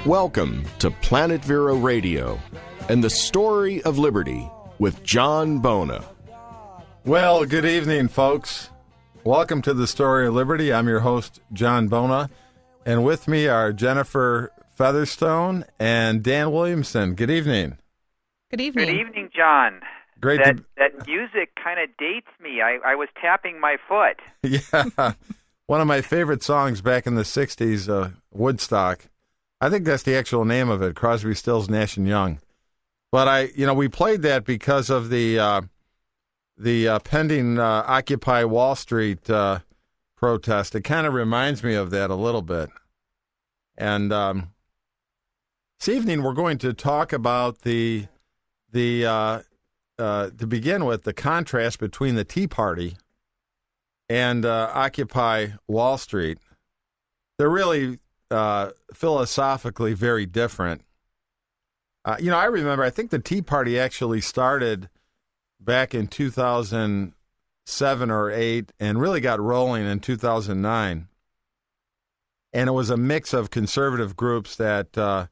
Welcome to Planet Vero Radio and the Story of Liberty with John Bona. Well, good evening, folks. Welcome to the Story of Liberty. I'm your host, John Bona, and with me are Jennifer Featherstone and Dan Williamson. Good evening. Good evening. Good evening, John. Great. That music kind of dates me. I was tapping my foot. Yeah. One of my favorite songs back in the 60s, Woodstock. I think that's the actual name of it, Crosby, Stills, Nash and Young. But we played that because of the pending Occupy Wall Street protest. It kind of reminds me of that a little bit. And this evening we're going to talk about to begin with, the contrast between the Tea Party and Occupy Wall Street. They're really philosophically very different. I remember, I think the Tea Party actually started back in 2007 or 8 and really got rolling in 2009. And it was a mix of conservative groups that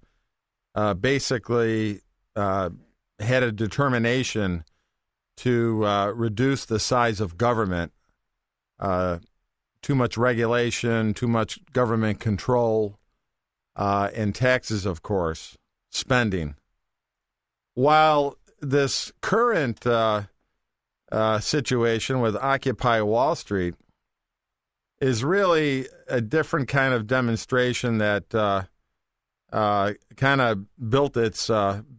basically had a determination to reduce the size of government. Too much regulation, too much government control, and taxes, of course, spending. While this current situation with Occupy Wall Street is really a different kind of demonstration that kind of built its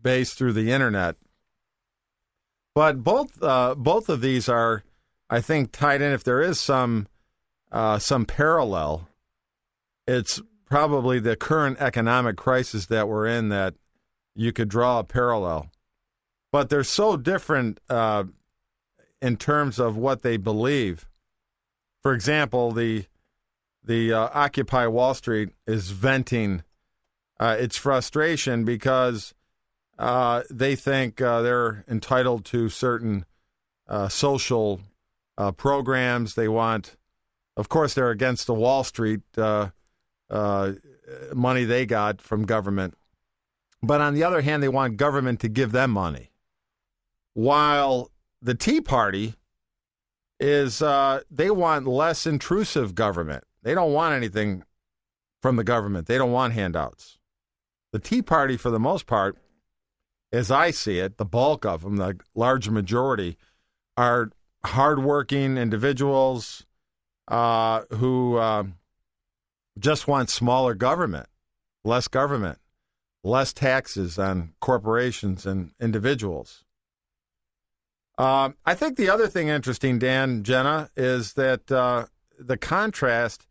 base through the internet. But both of these are, I think, tied in. If there is some parallel, it's probably the current economic crisis that we're in that you could draw a parallel. But they're so different in terms of what they believe. For example, the Occupy Wall Street is venting its frustration because they think they're entitled to certain social programs. They want, of course, they're against the Wall Street money they got from government. But on the other hand, they want government to give them money. While the Tea Party is, they want less intrusive government. They don't want anything from the government. They don't want handouts. The Tea Party, for the most part, as I see it, the bulk of them, the large majority, are hardworking individuals who just want smaller government, less taxes on corporations and individuals. I think the other thing interesting, Dan, Jenna, is that the contrast,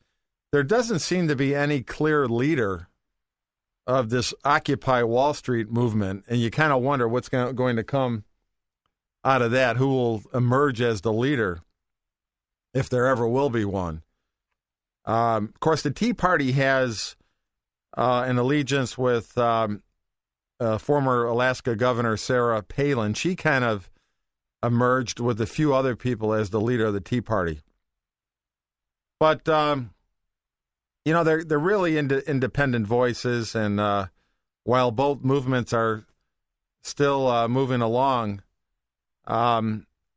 there doesn't seem to be any clear leader of this Occupy Wall Street movement, and you kind of wonder what's going to come out of that, who will emerge as the leader, if there ever will be one. Of course, the Tea Party has an allegiance with former Alaska Governor Sarah Palin. She kind of emerged with a few other people as the leader of the Tea Party. But, they're really independent voices, and while both movements are still moving along,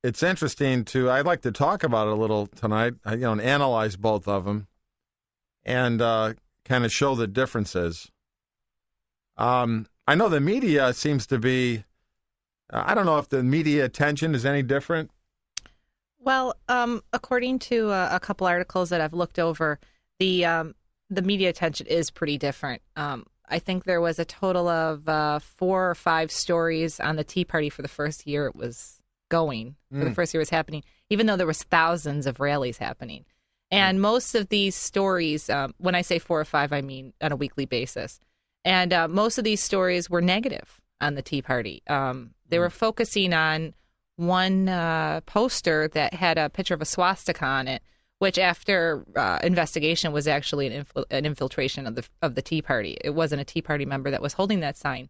it's interesting I'd like to talk about it a little tonight, and analyze both of them and kind of show the differences. I know the media seems to be, I don't know if the media attention is any different. Well, according to a couple articles that I've looked over, the media attention is pretty different. I think there was a total of 4 or 5 stories on the Tea Party for the first year it was going, for the first year it was happening, even though there was thousands of rallies happening. And most of these stories, when I say 4 or 5, I mean on a weekly basis. And most of these stories were negative on the Tea Party. They were focusing on one poster that had a picture of a swastika on it, which after investigation was actually an infiltration of the Tea Party. It wasn't a Tea Party member that was holding that sign.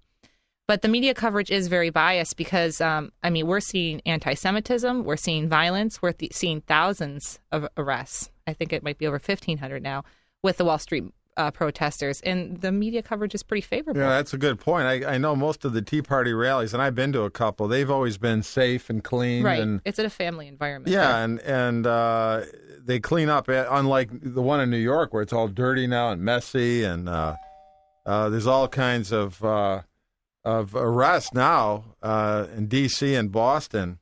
But the media coverage is very biased because, we're seeing anti-Semitism, we're seeing violence, we're seeing thousands of arrests. I think it might be over 1,500 now with the Wall Street protesters, and the media coverage is pretty favorable. Yeah, that's a good point. I know most of the Tea Party rallies, and I've been to a couple. They've always been safe and clean. Right. And, it's in a family environment. yeah, and they clean up, unlike the one in New York where it's all dirty now and messy, and there's all kinds of arrests now in D.C. and Boston.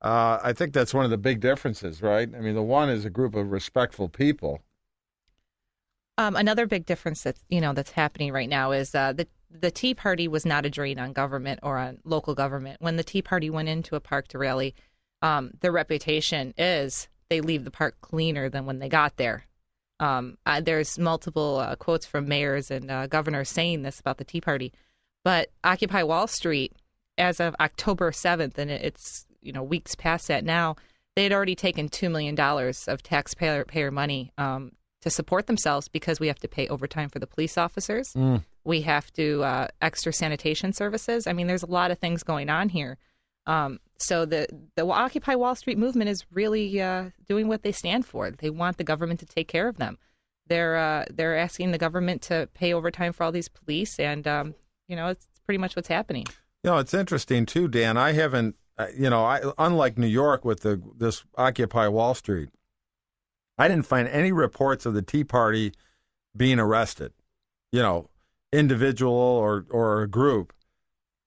I think that's one of the big differences, right? I mean, the one is a group of respectful people. Another big difference that's happening right now is the Tea Party was not a drain on government or on local government. When the Tea Party went into a park to rally, their reputation is they leave the park cleaner than when they got there. There's multiple quotes from mayors and governors saying this about the Tea Party. But Occupy Wall Street, as of October 7th, and it's weeks past that now, they had already taken $2 million of taxpayer money to support themselves because we have to pay overtime for the police officers. We have to extra sanitation services. I mean, there's a lot of things going on here. So the Occupy Wall Street movement is really doing what they stand for. They want the government to take care of them. They're asking the government to pay overtime for all these police, and it's pretty much what's happening. It's interesting too, Dan. I haven't, unlike New York with this Occupy Wall Street, I didn't find any reports of the Tea Party being arrested, individual or a group.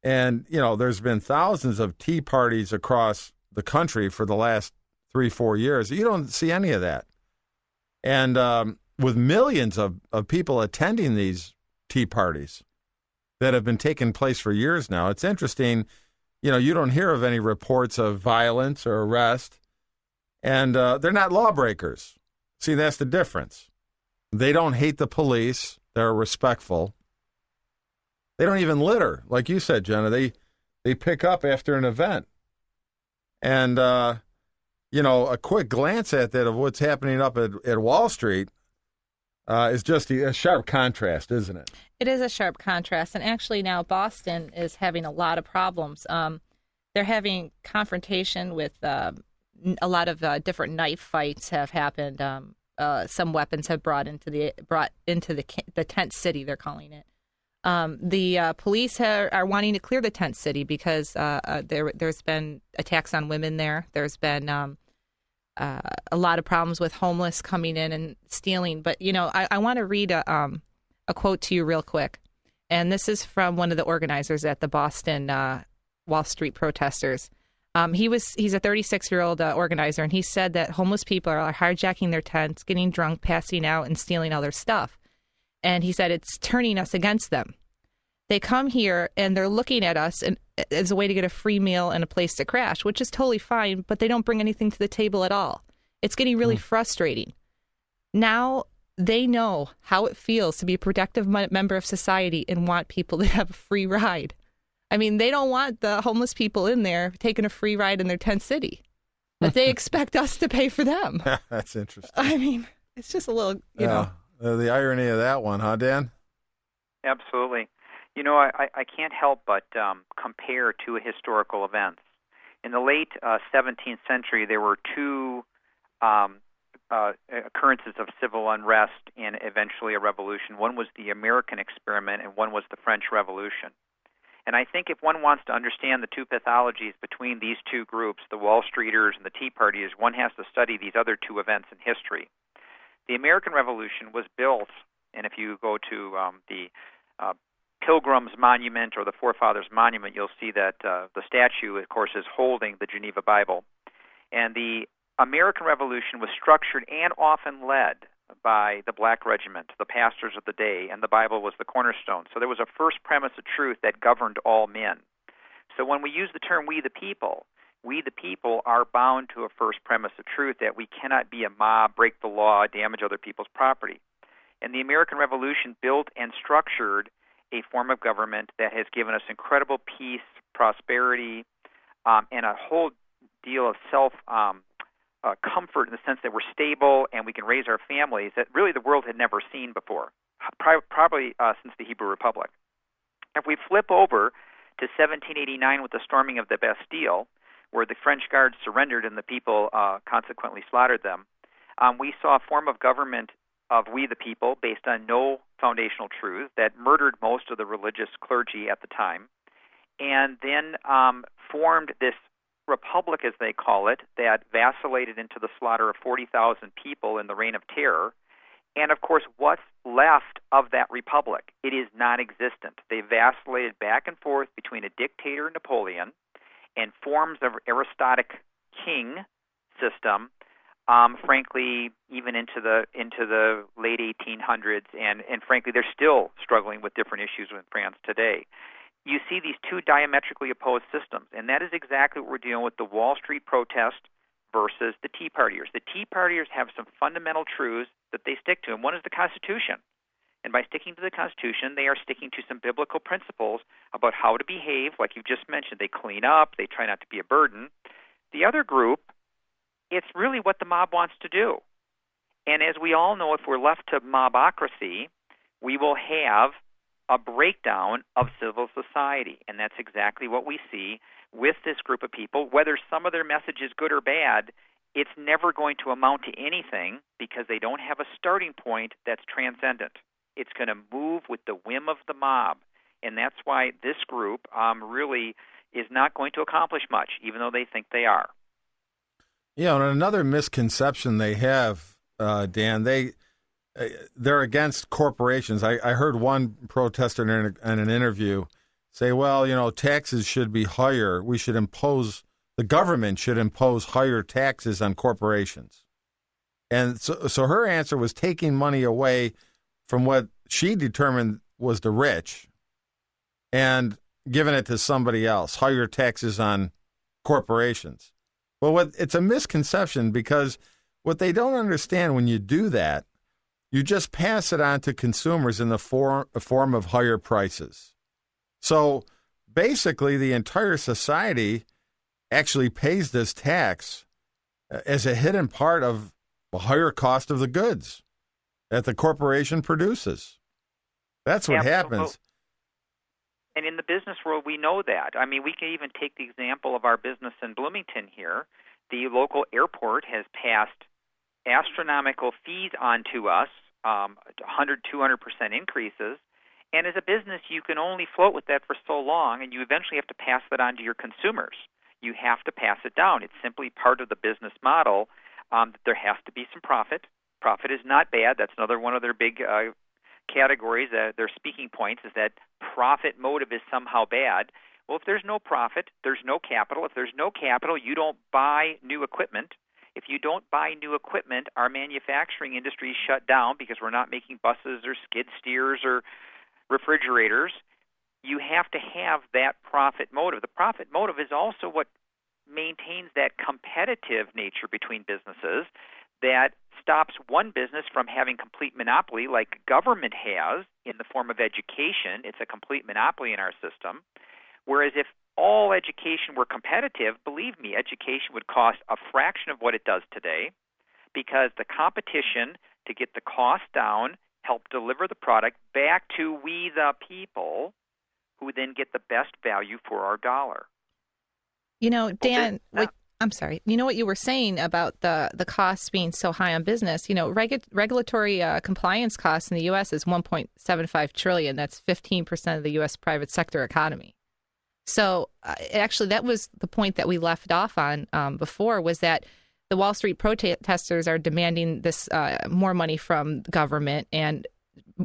And, there's been thousands of Tea Parties across the country for the last 3-4 years. You don't see any of that. And with millions of people attending these Tea Parties that have been taking place for years now, it's interesting, you don't hear of any reports of violence or arrest. And they're not lawbreakers. See, that's the difference. They don't hate the police. They're respectful. They don't even litter, like you said, Jenna. They pick up after an event. And, a quick glance at that of what's happening up at Wall Street is just a sharp contrast, isn't it? It is a sharp contrast. And actually now Boston is having a lot of problems. They're having confrontation with a lot of different knife fights have happened. Some weapons have brought into the tent city, they're calling it. The police are wanting to clear the tent city because there's been attacks on women there. There's been a lot of problems with homeless coming in and stealing. But, I want to read a quote to you real quick. And this is from one of the organizers at the Boston Wall Street protesters. He's a 36-year-old organizer, and he said that homeless people are hijacking their tents, getting drunk, passing out, and stealing all their stuff. And he said it's turning us against them. They come here, and they're looking at us as a way to get a free meal and a place to crash, which is totally fine, but they don't bring anything to the table at all. It's getting really frustrating. Now they know how it feels to be a productive member of society and want people to have a free ride. I mean, they don't want the homeless people in there taking a free ride in their tent city, but they expect us to pay for them. That's interesting. I mean, it's just a little, the irony of that one, huh, Dan? Absolutely. I can't help but compare two historical events. In the late 17th century, there were two occurrences of civil unrest and eventually a revolution. One was the American experiment, and one was the French Revolution. And I think if one wants to understand the two pathologies between these two groups, the Wall Streeters and the Tea Partiers, one has to study these other two events in history. The American Revolution was built, and if you go to the Pilgrims Monument or the Forefathers Monument, you'll see that the statue, of course, is holding the Geneva Bible. And the American Revolution was structured and often led by the black regiment, the pastors of the day, and the Bible was the cornerstone. So there was a first premise of truth that governed all men. So when we use the term we the people are bound to a first premise of truth that we cannot be a mob, break the law, damage other people's property. And the American Revolution built and structured a form of government that has given us incredible peace, prosperity, and a whole deal of comfort in the sense that we're stable and we can raise our families that really the world had never seen before, probably since the Hebrew Republic. If we flip over to 1789 with the storming of the Bastille, where the French guards surrendered and the people consequently slaughtered them, we saw a form of government of we the people based on no foundational truth that murdered most of the religious clergy at the time, and then formed this republic, as they call it, that vacillated into the slaughter of 40,000 people in the Reign of Terror. And, of course, what's left of that republic? It is non-existent. They vacillated back and forth between a dictator, Napoleon, and forms of aristocratic king system, frankly, even into the late 1800s. And frankly, they're still struggling with different issues in France today. You see these two diametrically opposed systems, and that is exactly what we're dealing with, the Wall Street protest versus the Tea Partiers. The Tea Partiers have some fundamental truths that they stick to, and one is the Constitution. And by sticking to the Constitution, they are sticking to some biblical principles about how to behave. Like you just mentioned, they clean up, they try not to be a burden. The other group, it's really what the mob wants to do. And as we all know, if we're left to mobocracy, we will have a breakdown of civil society. And that's exactly what we see with this group of people. Whether some of their message is good or bad, it's never going to amount to anything because they don't have a starting point that's transcendent. It's going to move with the whim of the mob. And that's why this group really is not going to accomplish much, even though they think they are. Yeah, and another misconception they have, Dan, they're against corporations. I heard one protester in an interview say, well, taxes should be higher. The government should impose higher taxes on corporations. And so her answer was taking money away from what she determined was the rich and giving it to somebody else, higher taxes on corporations. Well, it's a misconception because what they don't understand when you do that, you just pass it on to consumers in the form of higher prices. So basically, the entire society actually pays this tax as a hidden part of the higher cost of the goods that the corporation produces. That's what happens. And in the business world, we know that. I mean, we can even take the example of our business in Bloomington here. The local airport has passed astronomical fees onto us, 100, 200% increases. And as a business, you can only float with that for so long, and you eventually have to pass that on to your consumers. You have to pass it down. It's simply part of the business model that there has to be some profit. Profit is not bad. That's another one of their big categories, their speaking points, is that profit motive is somehow bad. Well, if there's no profit, there's no capital. If there's no capital, you don't buy new equipment. If you don't buy new equipment, our manufacturing industry is shut down because we're not making buses or skid steers or refrigerators. You have to have that profit motive. The profit motive is also what maintains that competitive nature between businesses that stops one business from having complete monopoly like government has in the form of education. It's a complete monopoly in our system. Whereas if all education were competitive, believe me, education would cost a fraction of what it does today because the competition to get the cost down help deliver the product back to we the people who then get the best value for our dollar. Dan, I'm sorry. You know what you were saying about the costs being so high on business? Regulatory compliance costs in the U.S. is $1.75 trillion. That's 15% of the U.S. private sector economy. So actually, that was the point that we left off on before, was that the Wall Street protesters are demanding this more money from government and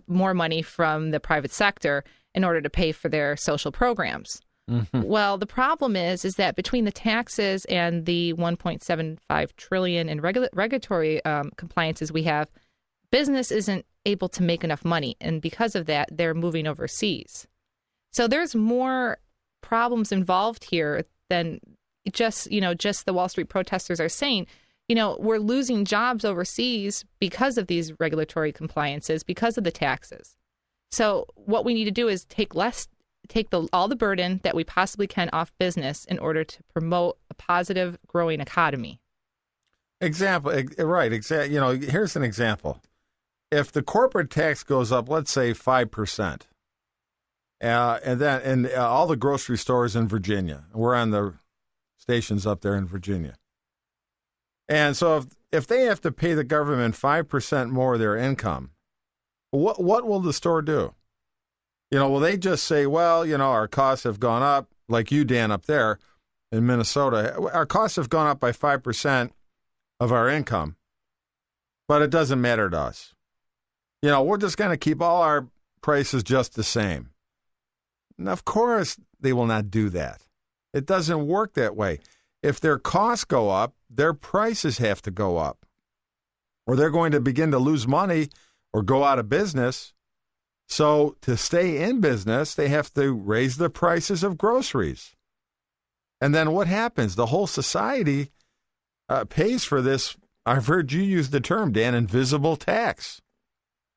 more money from the private sector in order to pay for their social programs. Mm-hmm. Well, the problem is that between the taxes and the $1.75 trillion in regulatory compliances we have, business isn't able to make enough money. And because of that, they're moving overseas. So there's more problems involved here than just the Wall Street protesters are saying. We're losing jobs overseas because of these regulatory compliances, because of the taxes. So what we need to do is take all the burden that we possibly can off business in order to promote a positive, growing economy. Right. Here's an example. If the corporate tax goes up, let's say 5%, and all the grocery stores in Virginia, we're on the stations up there in Virginia. And so if they have to pay the government 5% more of their income, what will the store do? Will they just say, well, our costs have gone up, like you, Dan, up there in Minnesota. Our costs have gone up by 5% of our income, but it doesn't matter to us. We're just going to keep all our prices just the same. And of course, they will not do that. It doesn't work that way. If their costs go up, their prices have to go up, or they're going to begin to lose money or go out of business. So to stay in business, they have to raise the prices of groceries. And then what happens? The whole society pays for this. I've heard you use the term, Dan, invisible tax.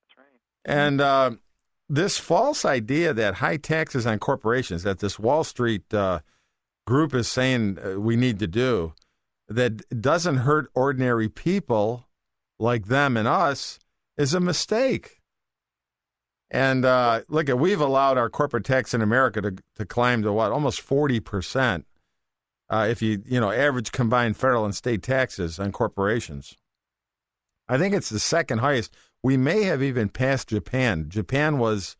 That's right. And this false idea that high taxes on corporations, that this Wall Street group is saying we need to do, that doesn't hurt ordinary people like them and us, is a mistake. And look, we've allowed our corporate tax in America to climb to almost 40%. If you average combined federal and state taxes on corporations. I think it's the second highest. We may have even passed Japan. Japan was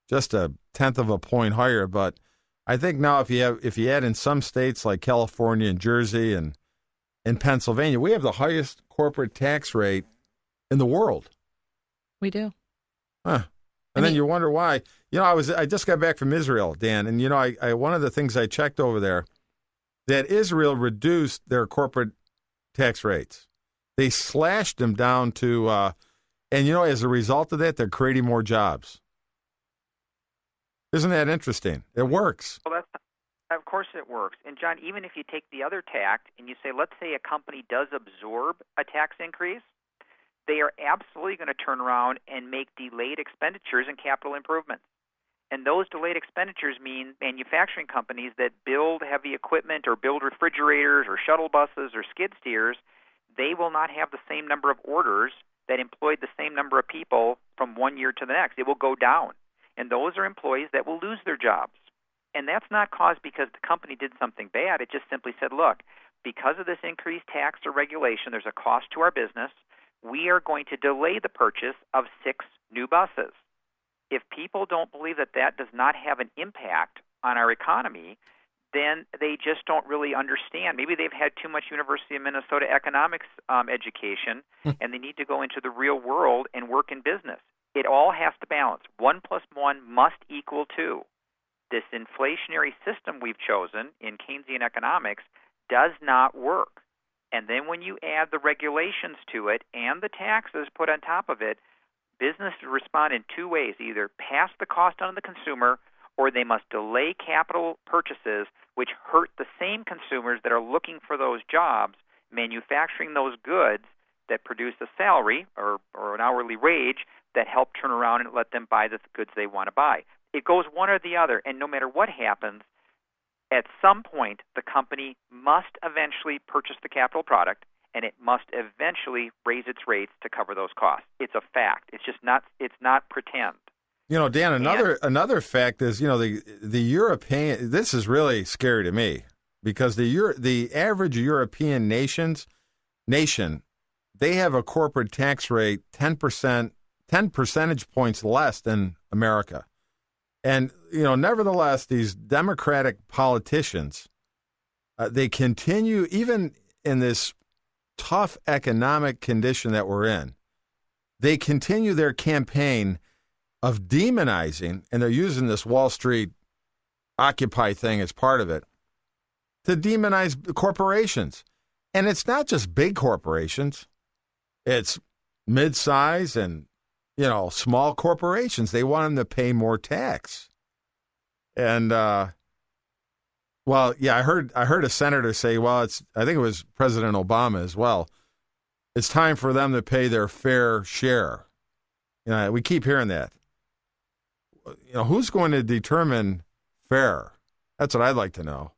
just 1/10 of a point higher, but I think now if you add in some states like California and Jersey and in Pennsylvania, we have the highest corporate tax rate in the world. We do. Huh. And then you wonder why. I just got back from Israel, Dan, and I one of the things I checked over there, that Israel reduced their corporate tax rates. They slashed them down to, and as a result of that, they're creating more jobs. Isn't that interesting? It works. Well, of course it works. And John, even if you take the other tact and you say, let's say a company does absorb a tax increase, they are absolutely going to turn around and make delayed expenditures and capital improvements. And those delayed expenditures mean manufacturing companies that build heavy equipment or build refrigerators or shuttle buses or skid steers, they will not have the same number of orders that employed the same number of people from one year to the next. It will go down. And those are employees that will lose their jobs. And that's not caused because the company did something bad. It just simply said, look, because of this increased tax or regulation, there's a cost to our business. We are going to delay the purchase of 6 new buses. If people don't believe that that does not have an impact on our economy, then they just don't really understand. Maybe they've had too much University of Minnesota economics education, and they need to go into the real world and work in business. It all has to balance. 1 + 1 must equal 2. This inflationary system we've chosen in Keynesian economics does not work. And then when you add the regulations to it and the taxes put on top of it, businesses respond in 2 ways. Either pass the cost on to the consumer, or they must delay capital purchases, which hurt the same consumers that are looking for those jobs, manufacturing those goods that produce a salary or an hourly wage that help turn around and let them buy the goods they want to buy. It goes one or the other, and no matter what happens, at some point, the company must eventually purchase the capital product, and it must eventually raise its rates to cover those costs. It's a fact. It's just not. It's not pretend. Dan, another fact is, the European. This is really scary to me because the average European nation, they have a corporate tax rate 10 percentage points less than America. And, nevertheless, these Democratic politicians, they continue, even in this tough economic condition that we're in, they continue their campaign of demonizing, and they're using this Wall Street Occupy thing as part of it, to demonize corporations. And it's not just big corporations. It's mid-size and small corporations. They want them to pay more tax. And, I heard a senator say, I think it was President Obama as well, it's time for them to pay their fair share. We keep hearing that. Who's going to determine fair? That's what I'd like to know.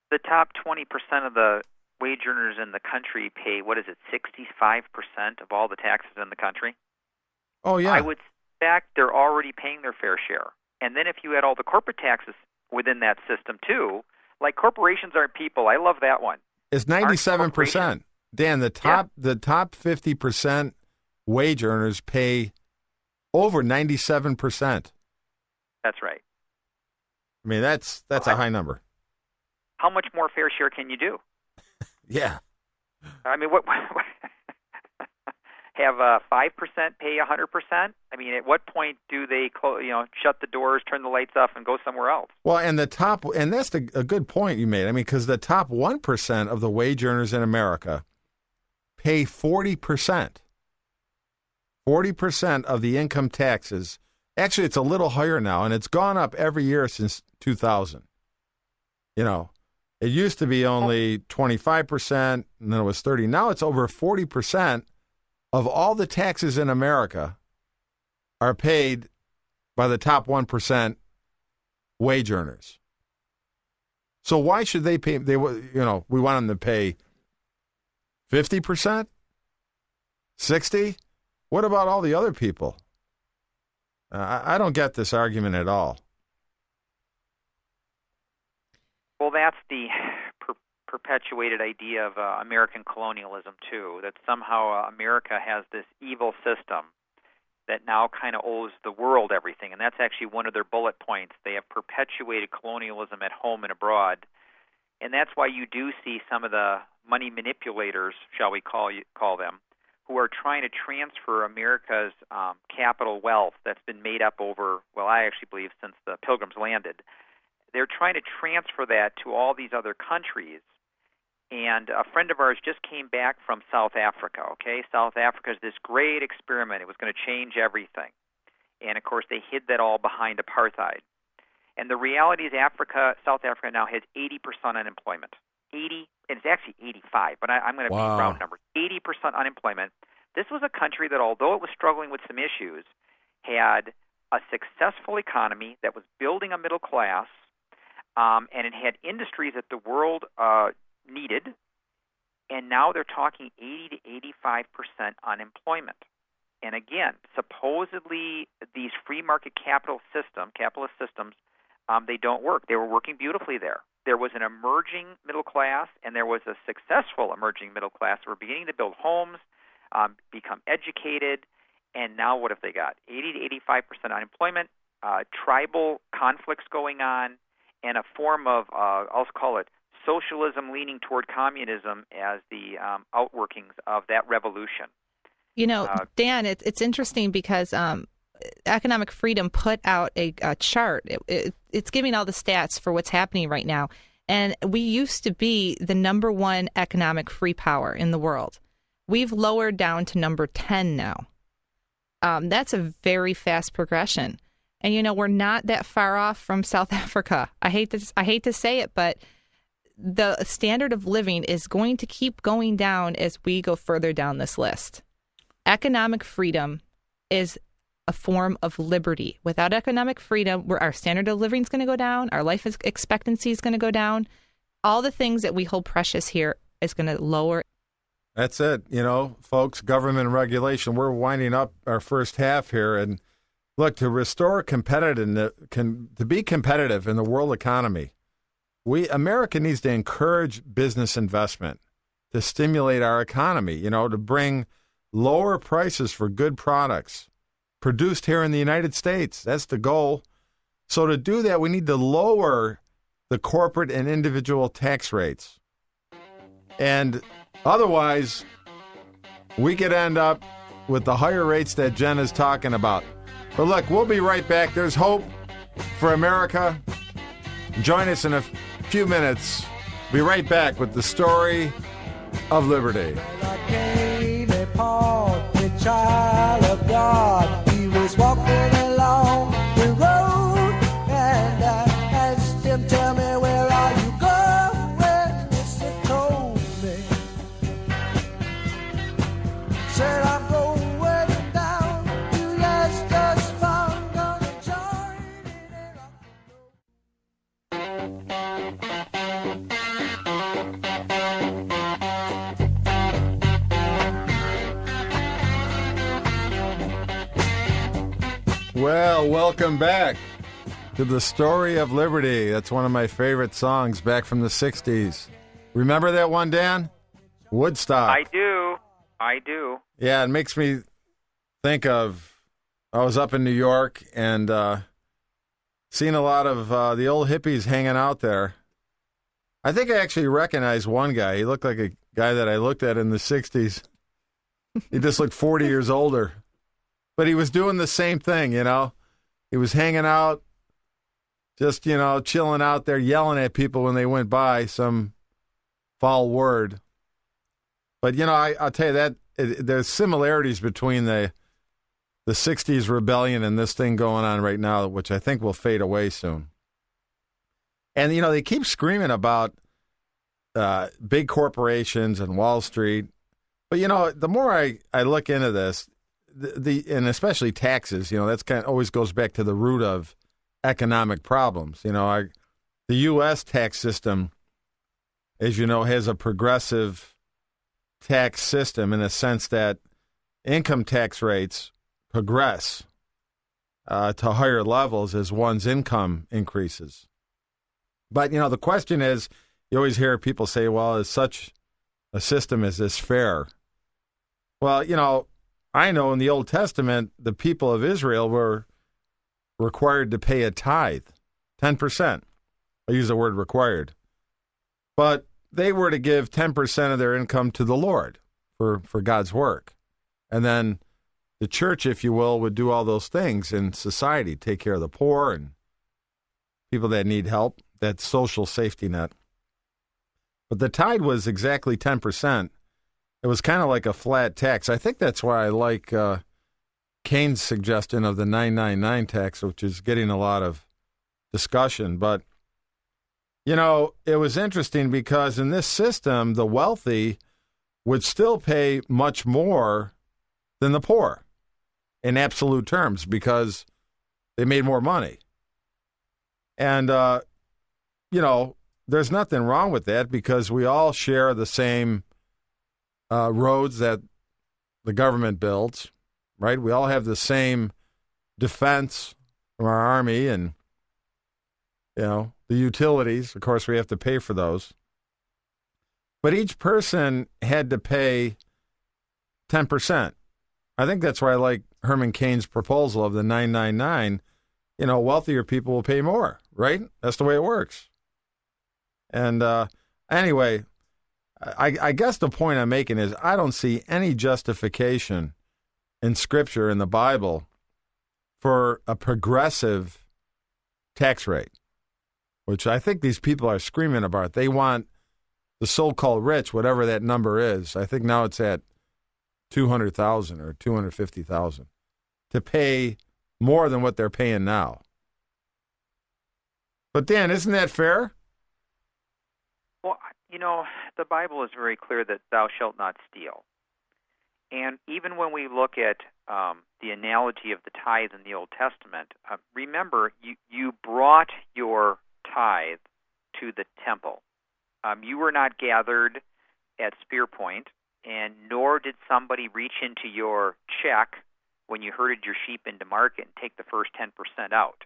The top 20% of the wage earners in the country pay, 65% of all the taxes in the country? Oh, yeah. I would suspect they're already paying their fair share. And then if you add all the corporate taxes within that system, too, like corporations aren't people. I love that one. It's 97%. Dan, the top 50% wage earners pay over 97%. That's right. I mean, that's a high number. How much more fair share can you do? Yeah. I mean, what have 5% pay 100%? I mean, at what point do they shut the doors, turn the lights off, and go somewhere else? Well, and that's a good point you made. I mean, because the top 1% of the wage earners in America pay 40%. 40% of the income taxes. Actually, it's a little higher now, and it's gone up every year since 2000. You know, it used to be only 25%, and then it was 30%. Now it's over 40% of all the taxes in America are paid by the top 1% wage earners. So why should they pay? We want them to pay 50%, 60%. What about all the other people? I don't get this argument at all. Well, that's the perpetuated idea of American colonialism, too, that somehow America has this evil system that now kind of owes the world everything. And that's actually one of their bullet points. They have perpetuated colonialism at home and abroad. And that's why you do see some of the money manipulators, shall we call them, who are trying to transfer America's capital wealth that's been made up over, well, I actually believe since the Pilgrims landed. They're trying to transfer that to all these other countries. And a friend of ours just came back from South Africa, okay? South Africa is this great experiment. It was going to change everything. And, of course, they hid that all behind apartheid. And the reality is South Africa now has 80% unemployment. 80, and it's actually 85, but I'm going to be round numbers. 80% unemployment. This was a country that, although it was struggling with some issues, had a successful economy that was building a middle class, and it had industries that the world needed, and now they're talking 80 to 85% unemployment. And again, supposedly these free market capitalist systems, they don't work. They were working beautifully there. There was an emerging middle class, and there was a successful emerging middle class who were beginning to build homes, become educated, and now what have they got? 80 to 85% unemployment, tribal conflicts going on, and a form of, I'll call it, socialism leaning toward communism as the outworkings of that revolution. You know, Dan, it's interesting because Economic Freedom put out a chart. It's giving all the stats for what's happening right now. And we used to be the number one economic free power in the world. We've lowered down to number 10 now. That's a very fast progression. And, you know, we're not that far off from South Africa. I hate to say it, but the standard of living is going to keep going down as we go further down this list. Economic freedom is a form of liberty. Without economic freedom, our standard of living is going to go down. Our life expectancy is going to go down. All the things that we hold precious here is going to lower. That's it. You know, folks, government regulation. We're winding up our first half here. And look, to restore competitiveness, to be competitive in the world economy, America needs to encourage business investment to stimulate our economy, you know, to bring lower prices for good products produced here in the United States. That's the goal. So to do that, we need to lower the corporate and individual tax rates. And otherwise, we could end up with the higher rates that Jen is talking about. But look, we'll be right back. There's hope for America. Join us in a few minutes. Be right back with the story of liberty. The child of God, he was walking along the road, and I asked him, tell me, where are you going? He told me, said, I'm going down to Leicester's farm, gonna join in Well, welcome back to the story of liberty. That's one of my favorite songs back from the 60s. Remember that one, Dan? Woodstock. I do. Yeah, it makes me think of, I was up in New York and seen a lot of the old hippies hanging out there. I think I actually recognized one guy. He looked like a guy that I looked at in the 60s. He just looked 40 years older. But he was doing the same thing, you know. He was hanging out, just, you know, chilling out there, yelling at people when they went by, some foul word. But, you know, I'll tell you that there's similarities between the 60s rebellion and this thing going on right now, which I think will fade away soon. And, you know, they keep screaming about big corporations and Wall Street. But, you know, the more I look into this, and especially taxes, you know, that's kind of always goes back to the root of economic problems. You know, the U.S. tax system, as you know, has a progressive tax system in the sense that income tax rates progress to higher levels as one's income increases. But, you know, the question is, you always hear people say, well, is such a system, is this fair? Well, you know, I know in the Old Testament, the people of Israel were required to pay a tithe, 10%. I use the word required. But they were to give 10% of their income to the Lord for God's work. And then the church, if you will, would do all those things in society, take care of the poor and people that need help, that social safety net. But the tithe was exactly 10%. It was kind of like a flat tax. I think that's why I like Keynes' suggestion of the 999 tax, which is getting a lot of discussion. But, you know, it was interesting because in this system, the wealthy would still pay much more than the poor in absolute terms because they made more money. And, you know, there's nothing wrong with that because we all share the same roads that the government builds, right? We all have the same defense from our army and, you know, the utilities. Of course, we have to pay for those. But each person had to pay 10%. I think that's why I like Herman Cain's proposal of the 999. You know, wealthier people will pay more, right? That's the way it works. And anyway, I guess the point I'm making is I don't see any justification in Scripture, in the Bible, for a progressive tax rate, which I think these people are screaming about. They want the so-called rich, whatever that number is. I think now it's at 200,000 or 250,000 to pay more than what they're paying now. But Dan, isn't that fair? Well, you know, the Bible is very clear that thou shalt not steal. And even when we look at the analogy of the tithe in the Old Testament, remember, you brought your tithe to the temple. You were not gathered at spear point, and nor did somebody reach into your check when you herded your sheep into market and take the first 10% out.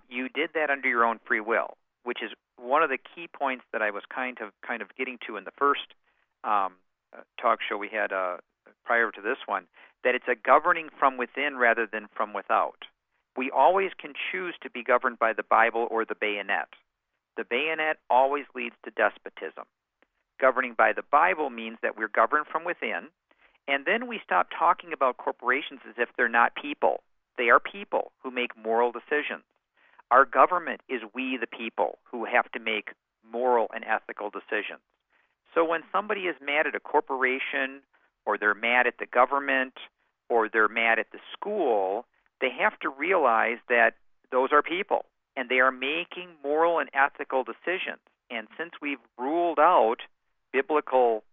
You did that under your own free will, which is one of the key points that I was kind of getting to in the first talk show we had prior to this one, that it's a governing from within rather than from without. We always can choose to be governed by the Bible or the bayonet. The bayonet always leads to despotism. Governing by the Bible means that we're governed from within, and then we stop talking about corporations as if they're not people. They are people who make moral decisions. Our government is we the people who have to make moral and ethical decisions. So when somebody is mad at a corporation, or they're mad at the government, or they're mad at the school, they have to realize that those are people, and they are making moral and ethical decisions. And since we've ruled out biblical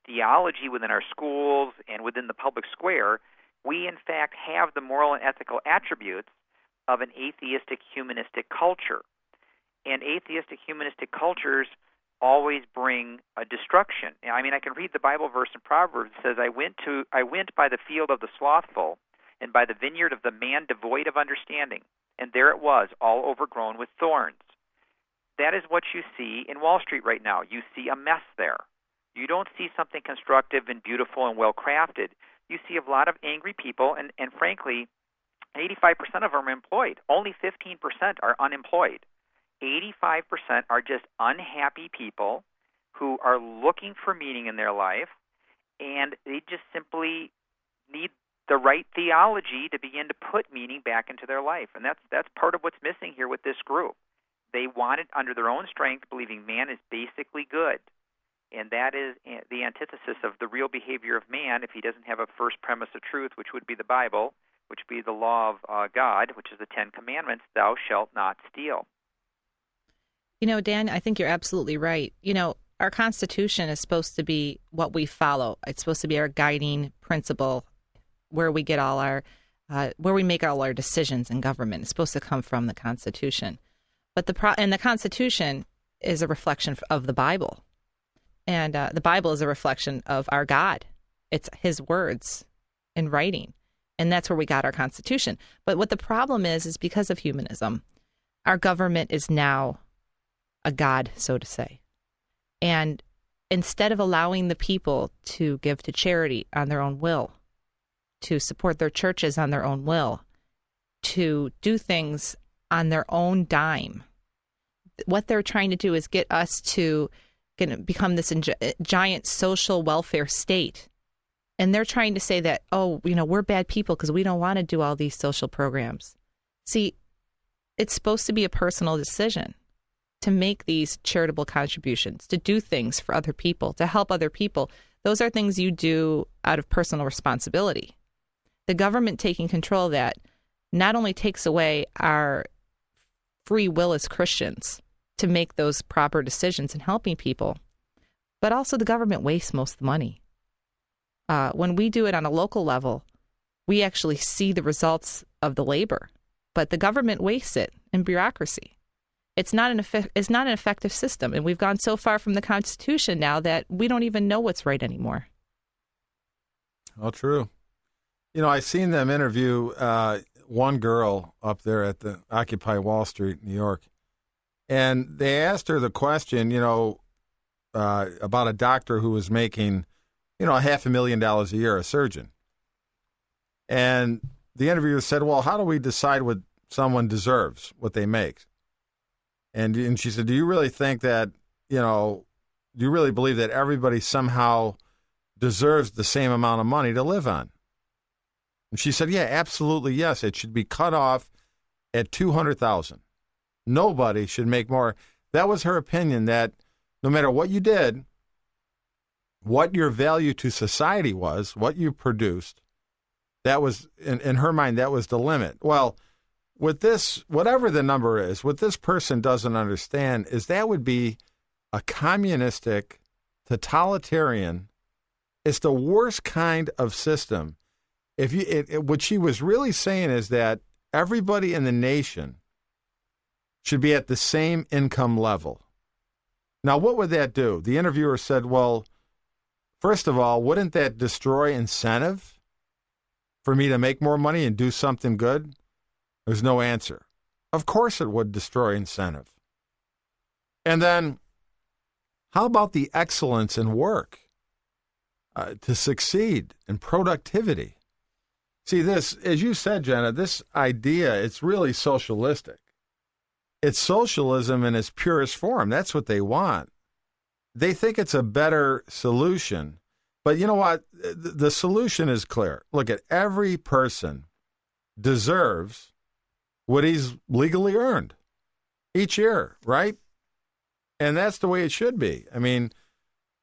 theology within our schools and within the public square, we in fact have the moral and ethical attributes of an atheistic humanistic culture. And atheistic humanistic cultures always bring a destruction. I mean, I can read the Bible verse in Proverbs. It says, I went by the field of the slothful and by the vineyard of the man devoid of understanding, and there it was, all overgrown with thorns. That is what you see in Wall Street right now. You see a mess there. You don't see something constructive and beautiful and well-crafted. You see a lot of angry people, and frankly, 85% of them are employed. Only 15% are unemployed. 85% are just unhappy people who are looking for meaning in their life, and they just simply need the right theology to begin to put meaning back into their life. And that's part of what's missing here with this group. They want it under their own strength, believing man is basically good. And that is the antithesis of the real behavior of man if he doesn't have a first premise of truth, which would be the Bible, which would be the law of God, which is the Ten Commandments, thou shalt not steal. You know, Dan, I think you're absolutely right. You know, our Constitution is supposed to be what we follow. It's supposed to be our guiding principle, where we get all our, where we make all our decisions in government. It's supposed to come from the Constitution. But the Constitution is a reflection of the Bible. And the Bible is a reflection of our God. It's his words in writing. And that's where we got our Constitution. But what the problem is because of humanism, our government is now a God, so to say. And instead of allowing the people to give to charity on their own will, to support their churches on their own will, to do things on their own dime, what they're trying to do is get us to become this giant social welfare state. And they're trying to say that, oh, you know, we're bad people because we don't want to do all these social programs. See, it's supposed to be a personal decision to make these charitable contributions, to do things for other people, to help other people. Those are things you do out of personal responsibility. The government taking control of that not only takes away our free will as Christians to make those proper decisions and helping people, but also the government wastes most of the money. When we do it on a local level, we actually see the results of the labor, but the government wastes it in bureaucracy. It's not an effective system, and we've gone so far from the Constitution now that we don't even know what's right anymore. Oh, true. You know, I seen them interview one girl up there at the Occupy Wall Street, New York, and they asked her the question, you know, about a doctor who was making, you know, $500,000 a year, a surgeon. And the interviewer said, well, how do we decide what someone deserves, what they make? And she said, do you really think that, you know, do you really believe that everybody somehow deserves the same amount of money to live on? And she said, yeah, absolutely, yes. It should be cut off at $200,000. Nobody should make more. That was her opinion, that no matter what you did, what your value to society was, what you produced, that was, in her mind, that was the limit. Well, with this, whatever the number is, what this person doesn't understand is that would be a communistic, totalitarian, it's the worst kind of system. What she was really saying is that everybody in the nation should be at the same income level. Now, what would that do? The interviewer said, well, first of all, wouldn't that destroy incentive for me to make more money and do something good? There's no answer. Of course it would destroy incentive. And then, how about the excellence in work to succeed in productivity? See, this, as you said, Jenna, this idea, it's really socialistic. It's socialism in its purest form. That's what they want. They think it's a better solution. But you know what? The solution is clear. Look, at every person deserves what he's legally earned each year, right? And that's the way it should be. I mean,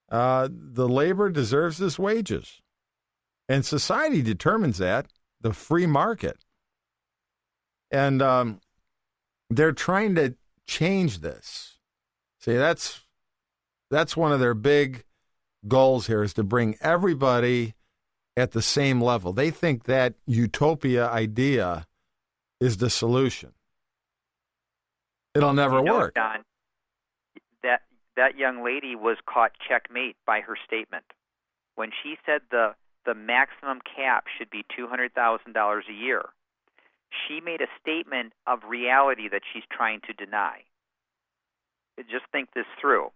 the labor deserves his wages. And society determines that, the free market. And they're trying to change this. See, that's one of their big goals here, is to bring everybody at the same level. They think that utopia idea is the solution. It'll never work. Don, that young lady was caught checkmate by her statement. When she said the maximum cap should be $200,000 a year, she made a statement of reality that she's trying to deny. Just think this through.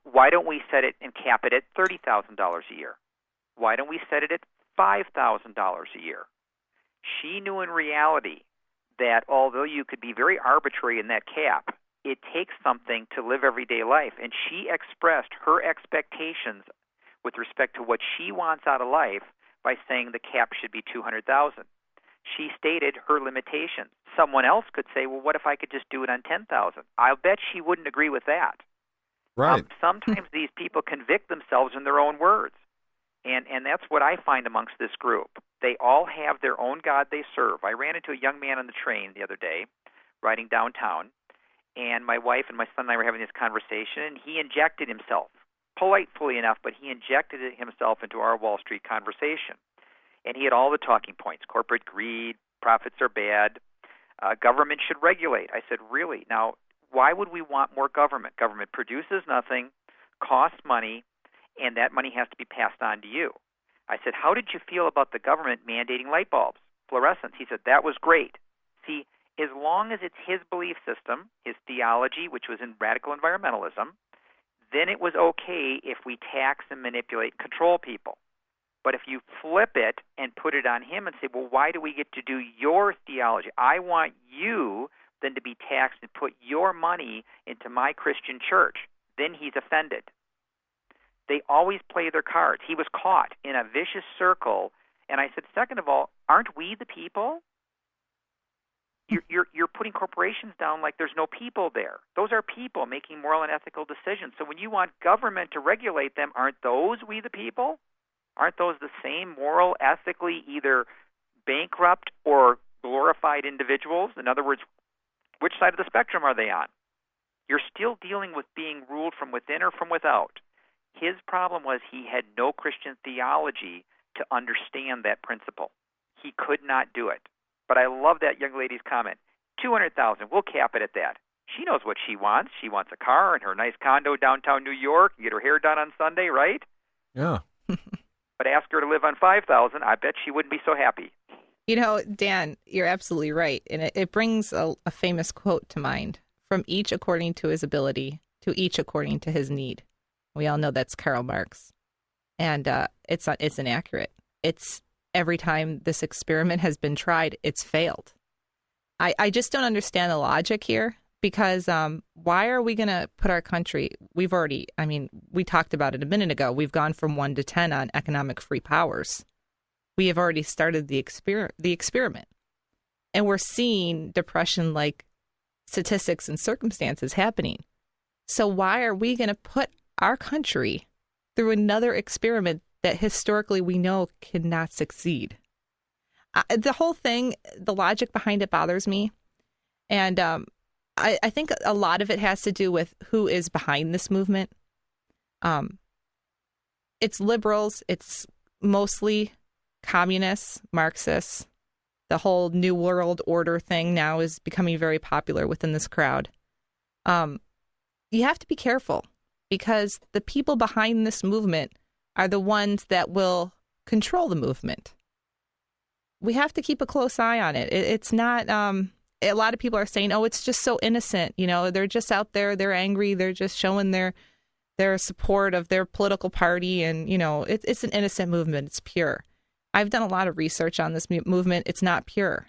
Why don't we set it and cap it at $30,000 a year? Why don't we set it at $5,000 a year? She knew in reality that although you could be very arbitrary in that cap, it takes something to live everyday life. And she expressed her expectations with respect to what she wants out of life by saying the cap should be $200,000. She stated her limitations. Someone else could say, well, what if I could just do it on $10,000? I'll bet she wouldn't agree with that. Right. Sometimes these people convict themselves in their own words. And that's what I find amongst this group. They all have their own God they serve. I ran into a young man on the train the other day, riding downtown, and my wife and my son and I were having this conversation, and he injected himself, politely enough, but he injected himself into our Wall Street conversation. And he had all the talking points: corporate greed, profits are bad, government should regulate. I said, really? Now, why would we want more government? Government produces nothing, costs money, and that money has to be passed on to you. I said, how did you feel about the government mandating light bulbs, fluorescents? He said, that was great. See, as long as it's his belief system, his theology, which was in radical environmentalism, then it was okay if we tax and manipulate and control people. But if you flip it and put it on him and say, well, why do we get to do your theology? I want you then to be taxed and put your money into my Christian church. Then he's offended. They always play their cards. He was caught in a vicious circle, and I said, second of all, aren't we the people? You're putting corporations down like there's no people there. Those are people making moral and ethical decisions. So when you want government to regulate them, aren't those we the people? Aren't those the same moral, ethically either bankrupt or glorified individuals? In other words, which side of the spectrum are they on? You're still dealing with being ruled from within or from without. His problem was he had no Christian theology to understand that principle. He could not do it. But I love that young lady's comment. $200,000, we'll cap it at that. She knows what she wants. She wants a car and her nice condo downtown New York, and get her hair done on Sunday, right? Yeah. But ask her to live on $5,000, I bet she wouldn't be so happy. You know, Dan, you're absolutely right. And it brings a famous quote to mind: from each according to his ability, to each according to his need. We all know that's Karl Marx. And it's inaccurate. It's every time this experiment has been tried, it's failed. I just don't understand the logic here, because why are we going to put our country, we talked about it a minute ago. We've gone from 1 to 10 on economic free powers. We have already started the experiment. And we're seeing depression-like statistics and circumstances happening. So why are we going to put our country through another experiment that historically we know cannot succeed? The whole thing, the logic behind it bothers me. And I think a lot of it has to do with who is behind this movement. It's liberals. It's mostly communists, Marxists. The whole New World Order thing now is becoming very popular within this crowd. You have to be careful, because the people behind this movement are the ones that will control the movement. We have to keep a close eye on it. It's not, a lot of people are saying, oh, it's just so innocent. You know, they're just out there, they're angry, they're just showing their support of their political party. And, you know, it's an innocent movement. It's pure. I've done a lot of research on this movement. It's not pure.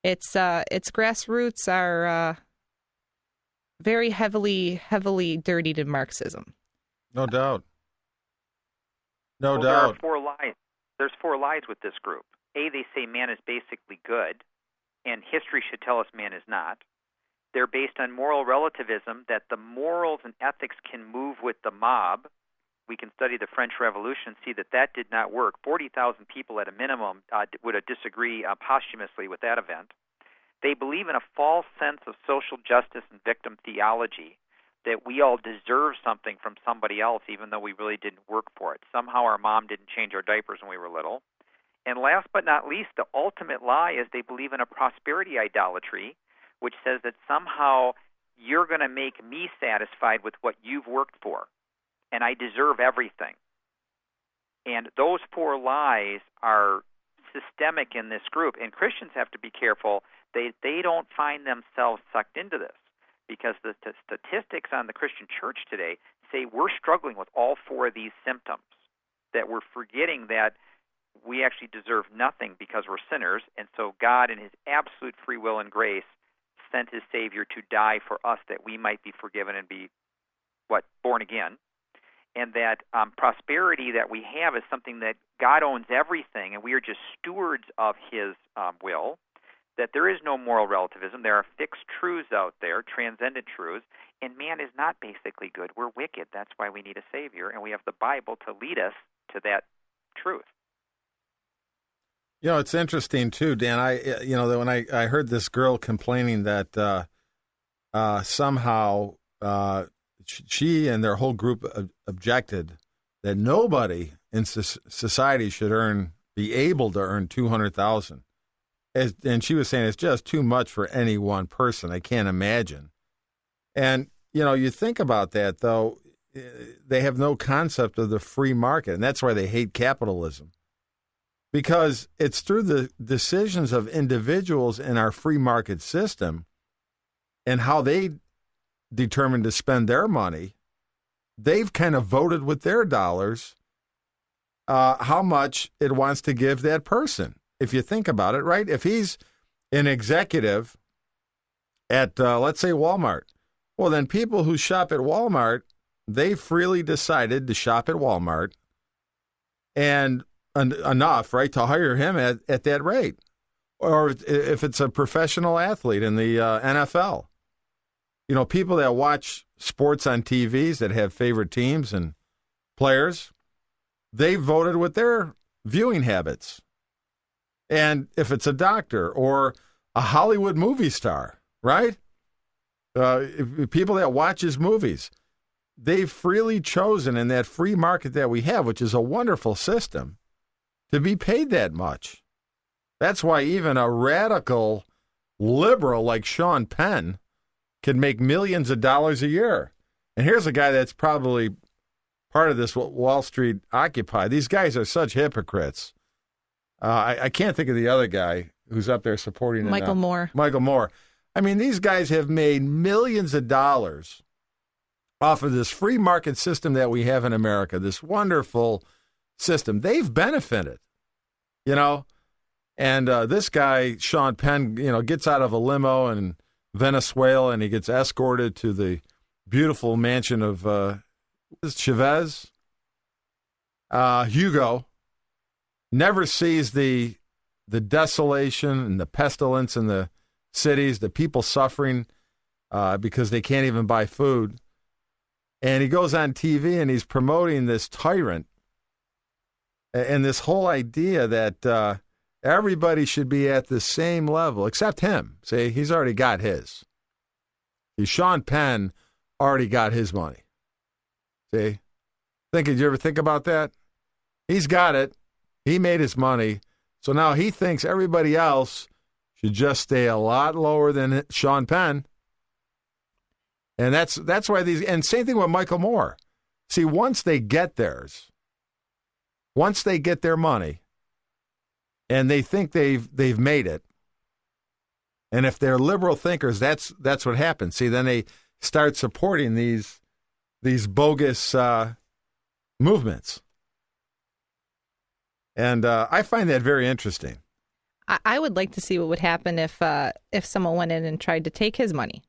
Its grassroots are very heavily dirtied in Marxism. No doubt. There are 4 lies. There's 4 lies with this group. A, they say man is basically good, and history should tell us man is not. They're based on moral relativism, that the morals and ethics can move with the mob. We can study the French Revolution and see that did not work. 40,000 people at a minimum would disagree posthumously with that event. They believe in a false sense of social justice and victim theology, that we all deserve something from somebody else even though we really didn't work for it. Somehow our mom didn't change our diapers when we were little. And last but not least, the ultimate lie is they believe in a prosperity idolatry, which says that somehow you're going to make me satisfied with what you've worked for, and I deserve everything. And those 4 lies are systemic in this group, and Christians have to be careful they don't find themselves sucked into this. because the statistics on the Christian church today say we're struggling with all four of these symptoms, that we're forgetting that we actually deserve nothing because we're sinners, and so God in his absolute free will and grace sent his Savior to die for us that we might be forgiven and be, born again. And that prosperity that we have is something that God owns everything, and we are just stewards of his will, that there is no moral relativism. There are fixed truths out there, transcendent truths, and man is not basically good. We're wicked. That's why we need a Savior, and we have the Bible to lead us to that truth. You know, it's interesting too, Dan. When I heard this girl complaining that somehow she and their whole group objected that nobody in society should be able to earn $200,000, and she was saying it's just too much for any one person. I can't imagine. And you think about that though, they have no concept of the free market, and that's why they hate capitalism. Because it's through the decisions of individuals in our free market system and how they determine to spend their money, they've kind of voted with their dollars how much it wants to give that person. If you think about it, right? If he's an executive at, let's say, Walmart, well, then people who shop at Walmart, they freely decided to shop at Walmart and enough, right, to hire him at that rate. Or if it's a professional athlete in the NFL, people that watch sports on TVs that have favorite teams and players, they voted with their viewing habits. And if it's a doctor or a Hollywood movie star, right, people that watches movies, they've freely chosen in that free market that we have, which is a wonderful system, to be paid that much. That's why even a radical liberal like Sean Penn can make millions of dollars a year. And here's a guy that's probably part of this Wall Street Occupy. These guys are such hypocrites. I can't think of the other guy who's up there supporting Michael Moore. Michael Moore. I mean, these guys have made millions of dollars off of this free market system that we have in America, this wonderful system. They've benefited, and this guy, Sean Penn, gets out of a limo in Venezuela and he gets escorted to the beautiful mansion of Chavez. Hugo never sees the desolation and the pestilence in the cities, the people suffering because they can't even buy food. And he goes on TV and he's promoting this tyrant and this whole idea that everybody should be at the same level except him. See, he's already got his. See, Sean Penn already got his money. See? Did you ever think about that? He's got it. He made his money. So now he thinks everybody else should just stay a lot lower than Sean Penn. And that's why and same thing with Michael Moore. See, once they get theirs, once they get their money, and they think they've made it, and if they're liberal thinkers, that's what happens. See, then they start supporting these bogus movements, and I find that very interesting. I would like to see what would happen if someone went in and tried to take his money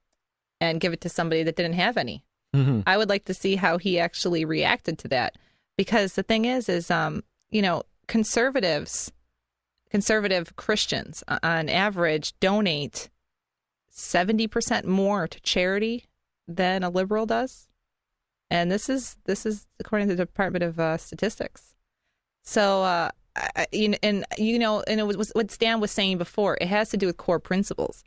and give it to somebody that didn't have any. Mm-hmm. I would like to see how he actually reacted to that, because the thing is conservative Christians on average donate 70% more to charity than a liberal does, and this is according to the Department of Statistics. So and it was what Stan was saying before. It has to do with core principles.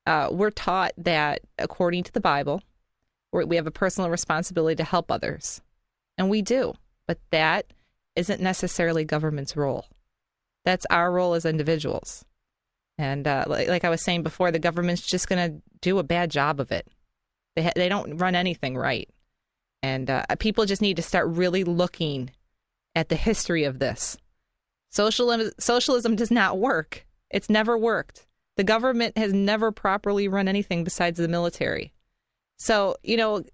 We're taught that according to the Bible, we have a personal responsibility to help others, and we do. But that isn't necessarily government's role. That's our role as individuals. And like I was saying before, the government's just going to do a bad job of it. They don't run anything right. And people just need to start really looking at the history of this. Socialism does not work. It's never worked. The government has never properly run anything besides the military. So,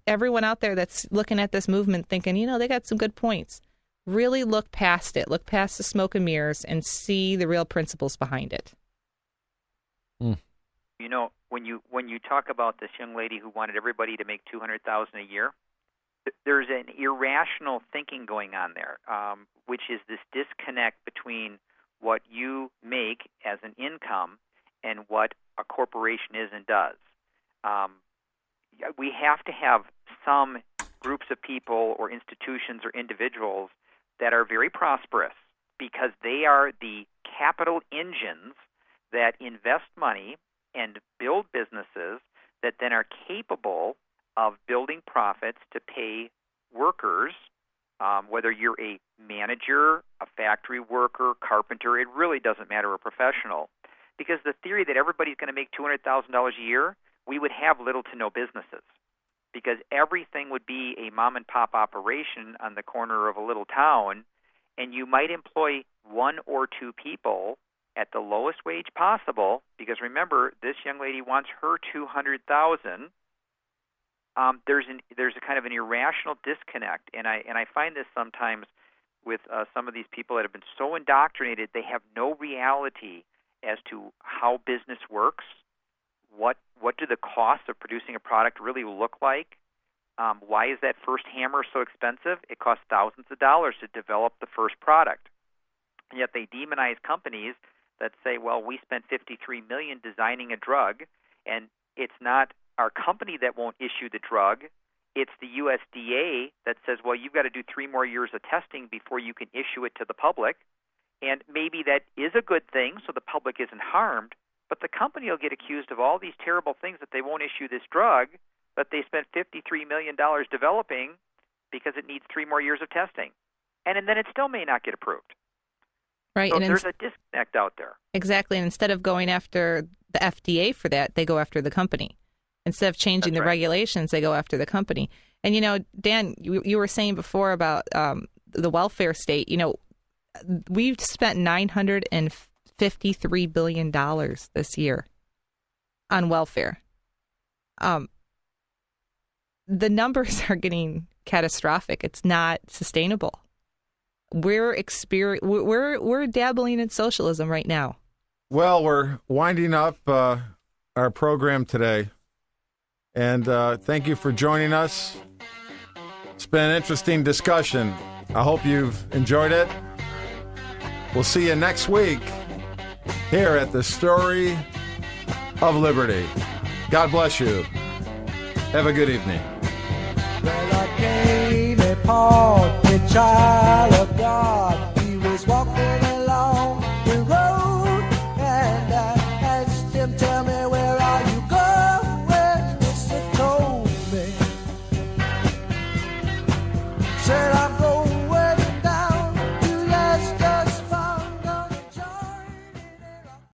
everyone out there that's looking at this movement thinking, they got some good points. Really look past it. Look past the smoke and mirrors and see the real principles behind it. When you talk about this young lady who wanted everybody to make $200,000 a year, there's an irrational thinking going on there, which is this disconnect between what you make as an income and what a corporation is and does. We have to have some groups of people or institutions or individuals that are very prosperous because they are the capital engines that invest money and build businesses that then are capable of building profits to pay workers, whether you're a manager, a factory worker, carpenter, it really doesn't matter, a professional. Because the theory that everybody's going to make $200,000 a year, we would have little to no businesses. Because everything would be a mom-and-pop operation on the corner of a little town, and you might employ one or two people at the lowest wage possible, because remember, this young lady wants her $200,000. There's a kind of an irrational disconnect, and I find this sometimes with some of these people that have been so indoctrinated, they have no reality as to how business works. What do the costs of producing a product really look like? Why is that first hammer so expensive? It costs thousands of dollars to develop the first product. And yet they demonize companies that say, well, we spent $53 million designing a drug, and it's not our company that won't issue the drug. It's the USDA that says, well, you've got to do 3 more years of testing before you can issue it to the public. And maybe that is a good thing, so the public isn't harmed, but the company will get accused of all these terrible things that they won't issue this drug that they spent $53 million developing because it needs 3 more years of testing. And then it still may not get approved. Right. So and there's a disconnect out there. Exactly. And instead of going after the FDA for that, they go after the company. Instead of changing the regulations, they go after the company. And, Dan, you were saying before about the welfare state. We've spent $953 billion this year on welfare. The numbers are getting catastrophic. It's not sustainable. We're dabbling in socialism right now. Well, we're winding up our program today. And thank you for joining us. It's been an interesting discussion. I hope you've enjoyed it. We'll see you next week here at the Story of Liberty. God bless you. Have a good evening. Well, I came a child of God.